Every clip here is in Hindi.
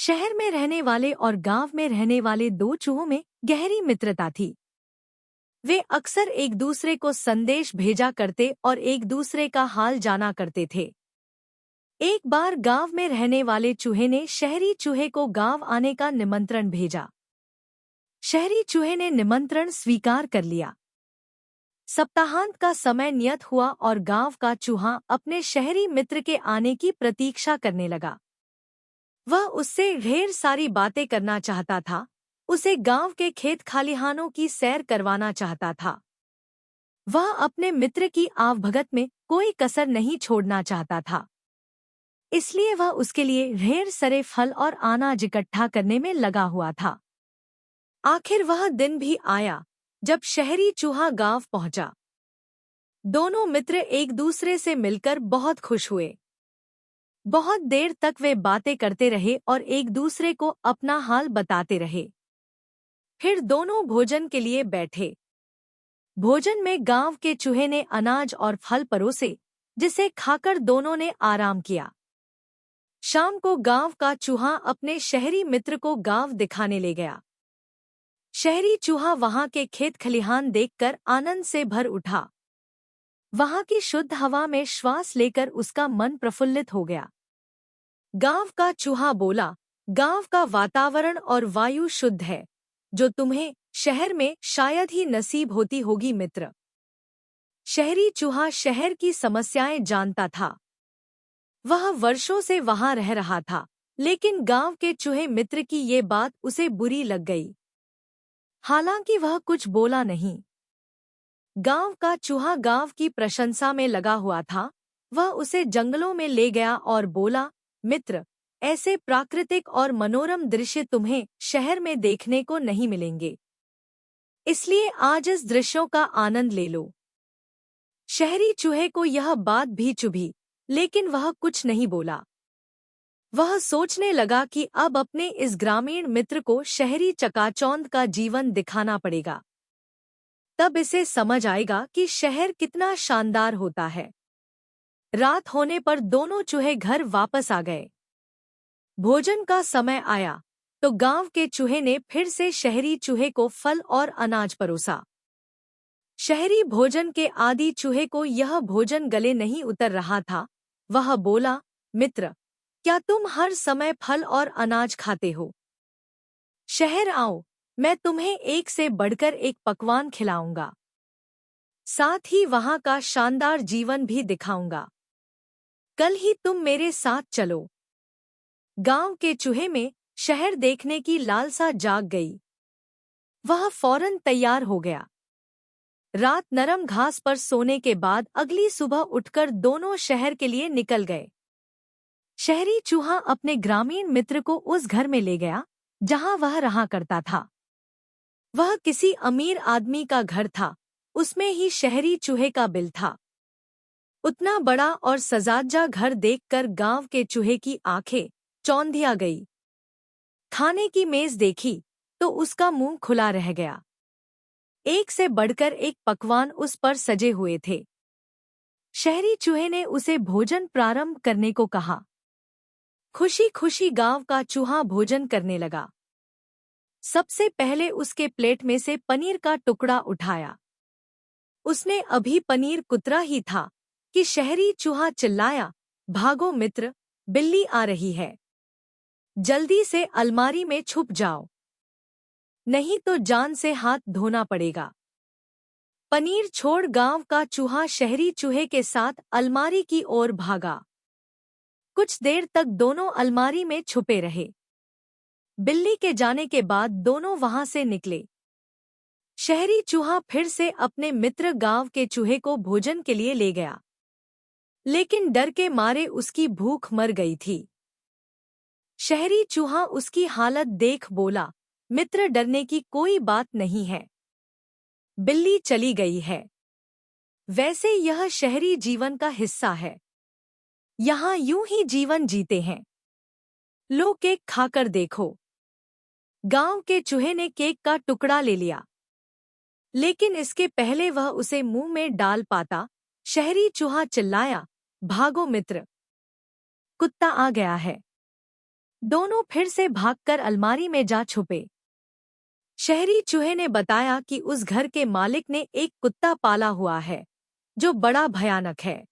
शहर में रहने वाले और गांव में रहने वाले दो चूहों में गहरी मित्रता थी। वे अक्सर एक दूसरे को संदेश भेजा करते और एक दूसरे का हाल जाना करते थे। एक बार गांव में रहने वाले चूहे ने शहरी चूहे को गांव आने का निमंत्रण भेजा। शहरी चूहे ने निमंत्रण स्वीकार कर लिया। सप्ताहांत का समय नियत हुआ और गांव का चूहा अपने शहरी मित्र के आने की प्रतीक्षा करने लगा। वह उससे ढेर सारी बातें करना चाहता था। उसे गांव के खेत खलिहानों की सैर करवाना चाहता था। वह अपने मित्र की आवभगत में कोई कसर नहीं छोड़ना चाहता था। इसलिए वह उसके लिए ढेर सारे फल और अनाज इकट्ठा करने में लगा हुआ था। आखिर वह दिन भी आया जब शहरी चूहा गांव पहुंचा। दोनों मित्र एक दूसरे से मिलकर बहुत खुश हुए। बहुत देर तक वे बातें करते रहे और एक दूसरे को अपना हाल बताते रहे। फिर दोनों भोजन के लिए बैठे। भोजन में गांव के चूहे ने अनाज और फल परोसे, जिसे खाकर दोनों ने आराम किया। शाम को गांव का चूहा अपने शहरी मित्र को गांव दिखाने ले गया। शहरी चूहा वहां के खेत खलिहान देखकर आनंद से भर उठा। वहां की शुद्ध हवा में श्वास लेकर उसका मन प्रफुल्लित हो गया। गांव का चूहा बोला, गांव का वातावरण और वायु शुद्ध है, जो तुम्हें शहर में शायद ही नसीब होती होगी मित्र। शहरी चूहा शहर की समस्याएं जानता था। वह वर्षों से वहां रह रहा था, लेकिन गांव के चूहे मित्र की ये बात उसे बुरी लग गई। हालांकि वह कुछ बोला नहीं। गांव का चूहा गांव की प्रशंसा में लगा हुआ था। वह उसे जंगलों में ले गया और बोला, मित्र, ऐसे प्राकृतिक और मनोरम दृश्य तुम्हें शहर में देखने को नहीं मिलेंगे। इसलिए आज इस दृश्यों का आनंद ले लो। शहरी चूहे को यह बात भी चुभी, लेकिन वह कुछ नहीं बोला। वह सोचने लगा कि अब अपने इस ग्रामीण मित्र को शहरी चकाचौंध का जीवन दिखाना पड़ेगा। तब इसे समझ आएगा कि शहर कितना शानदार होता है। रात होने पर दोनों चूहे घर वापस आ गए। भोजन का समय आया तो गांव के चूहे ने फिर से शहरी चूहे को फल और अनाज परोसा। शहरी भोजन के आदी चूहे को यह भोजन गले नहीं उतर रहा था। वह बोला, मित्र, क्या तुम हर समय फल और अनाज खाते हो? शहर आओ, मैं तुम्हें एक से बढ़कर एक पकवान खिलाऊंगा। साथ ही वहां का शानदार जीवन भी दिखाऊंगा। कल ही तुम मेरे साथ चलो। गांव के चूहे में शहर देखने की लालसा जाग गई। वह फौरन तैयार हो गया। रात नरम घास पर सोने के बाद अगली सुबह उठकर दोनों शहर के लिए निकल गए। शहरी चूहा अपने ग्रामीण मित्र को उस घर में ले गया जहां वह रहा करता था। वह किसी अमीर आदमी का घर था। उसमें ही शहरी चूहे का बिल था। उतना बड़ा और सजाजा घर देखकर गांव के चूहे की आंखें चौंधिया गई। खाने की मेज देखी तो उसका मुंह खुला रह गया। एक से बढ़कर एक पकवान उस पर सजे हुए थे। शहरी चूहे ने उसे भोजन प्रारंभ करने को कहा। खुशी खुशी गांव का चूहा भोजन करने लगा। सबसे पहले उसके प्लेट में से पनीर का टुकड़ा उठाया। उसने अभी पनीर कुतरा ही था कि शहरी चूहा चिल्लाया, भागो मित्र, बिल्ली आ रही है। जल्दी से अलमारी में छुप जाओ, नहीं तो जान से हाथ धोना पड़ेगा। पनीर छोड़ गांव का चूहा शहरी चूहे के साथ अलमारी की ओर भागा। कुछ देर तक दोनों अलमारी में छुपे रहे। बिल्ली के जाने के बाद दोनों वहां से निकले। शहरी चूहा फिर से अपने मित्र गांव के चूहे को भोजन के लिए ले गया, लेकिन डर के मारे उसकी भूख मर गई थी। शहरी चूहा उसकी हालत देख बोला, मित्र, डरने की कोई बात नहीं है। बिल्ली चली गई है। वैसे यह शहरी जीवन का हिस्सा है। यहाँ यूं ही जीवन जीते हैं। लो, केक खाकर देखो। गांव के चूहे ने केक का टुकड़ा ले लिया, लेकिन इसके पहले वह उसे मुंह में डाल पाता, शहरी चूहा चिल्लाया, भागो मित्र, कुत्ता आ गया है। दोनों फिर से भागकर अलमारी में जा छुपे। शहरी चूहे ने बताया कि उस घर के मालिक ने एक कुत्ता पाला हुआ है जो बड़ा भयानक है,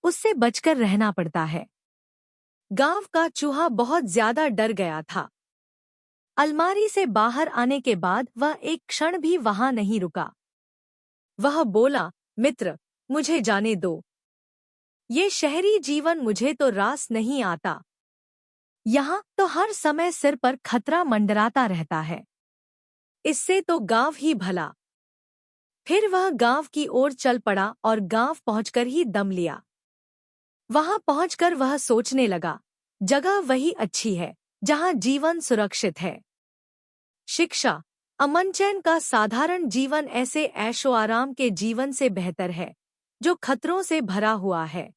उससे बचकर रहना पड़ता है। गांव का चूहा बहुत ज्यादा डर गया था। अलमारी से बाहर आने के बाद वह एक क्षण भी वहां नहीं रुका। वह बोला, मित्र, मुझे जाने दो। ये शहरी जीवन मुझे तो रास नहीं आता। यहाँ तो हर समय सिर पर खतरा मंडराता रहता है। इससे तो गांव ही भला। फिर वह गांव की ओर चल पड़ा और गांव पहुंचकर ही दम लिया। वहां पहुंचकर वह सोचने लगा, जगह वही अच्छी है जहां जीवन सुरक्षित है। शिक्षा, अमन चैन का साधारण जीवन ऐसे ऐशो आराम के जीवन से बेहतर है जो खतरों से भरा हुआ है।